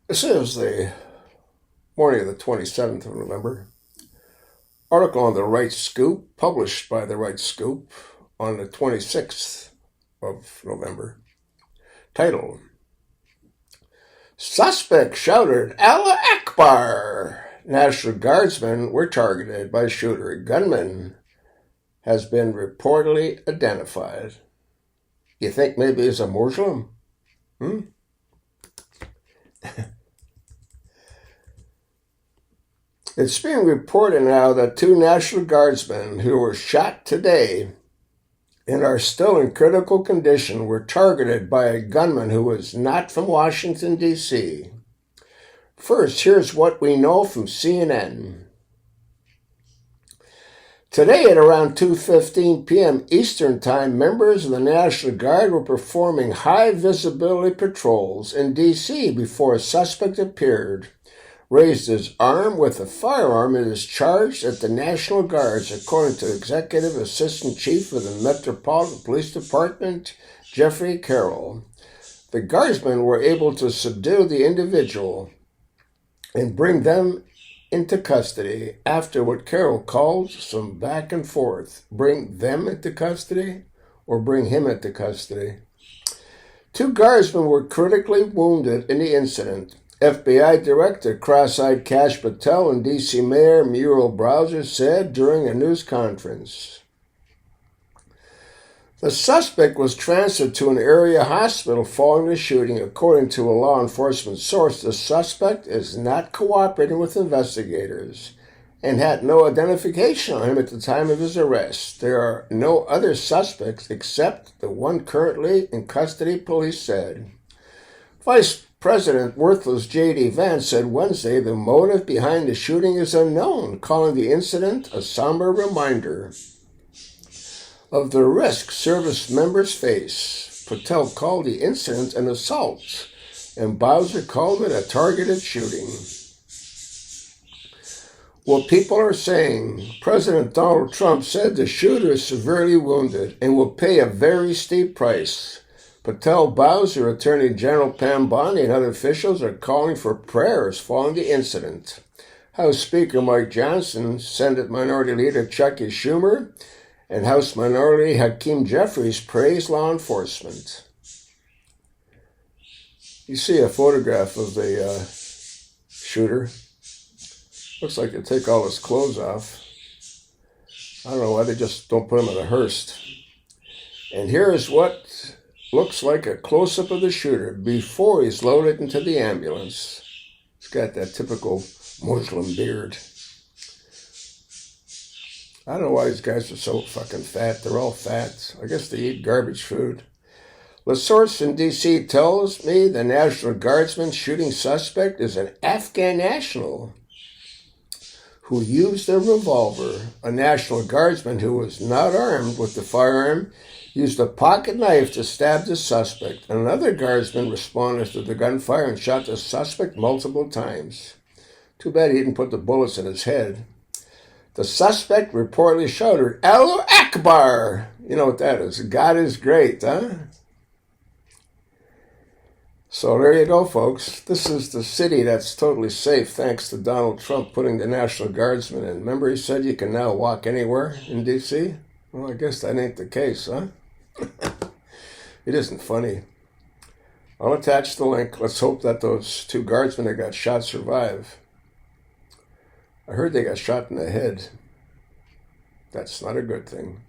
This is the morning of the 27th of November. Article on the Right Scoop, published by the Right Scoop on the 26th of November. Title: Suspect shouted, "Allah Akbar!" National Guardsmen were targeted by shooter. Gunman has been reportedly identified. You think maybe he's a Muslim? It's being reported now that two National Guardsmen who were shot today and are still in critical condition were targeted by a gunman who was not from Washington, D.C. First, here's what we know from CNN. Today at around 2:15 p.m. Eastern Time, members of the National Guard were performing high-visibility patrols in D.C. before a suspect appeared, raised his arm with a firearm, and is charged at the National Guards, according to Executive Assistant Chief of the Metropolitan Police Department, Jeffrey Carroll. The Guardsmen were able to subdue the individual and bring them into custody after what Carroll called some back and forth. Bring them into custody or bring him into custody? Two Guardsmen were critically wounded in the incident. FBI Director Cross-Eyed Kash Patel and D.C. Mayor Muriel Bowser said during a news conference. The suspect was transferred to an area hospital following the shooting. According to a law enforcement source, the suspect is not cooperating with investigators and had no identification on him at the time of his arrest. There are no other suspects except the one currently in custody, police said. Vice President Worthless J.D. Vance said Wednesday the motive behind the shooting is unknown, calling the incident a somber reminder of the risk service members face. Patel called the incident an assault, and Bowser called it a targeted shooting. What people are saying: President Donald Trump said the shooter is severely wounded and will pay a very steep price. Patel, Bowser, Attorney General Pam Bondi, and other officials are calling for prayers following the incident. House Speaker Mike Johnson, Senate Minority Leader Chuckie Schumer, and House Minority Hakeem Jeffries praised law enforcement. You see a photograph of the shooter. Looks like they take all his clothes off. I don't know why they just don't put him in a hearse. And here is what looks like a close-up of the shooter before he's loaded into the ambulance. He's got that typical Muslim beard. I don't know why these guys are so fucking fat. They're all fat. I guess they eat garbage food. The source in D.C. tells me the National Guardsman shooting suspect is an Afghan national who used a revolver. A National Guardsman who was not armed with the firearm used a pocket knife to stab the suspect. Another Guardsman responded to the gunfire and shot the suspect multiple times. Too bad he didn't put the bullets in his head. The suspect reportedly shouted, "Allah Akbar!" You know what that is. God is great, huh? So there you go, folks. This is the city that's totally safe thanks to Donald Trump putting the National Guardsmen in. Remember he said you can now walk anywhere in D.C.? Well, I guess that ain't the case, huh? It isn't funny. I'll attach the link. Let's hope that those two Guardsmen that got shot survive. I heard they got shot in the head. That's not a good thing.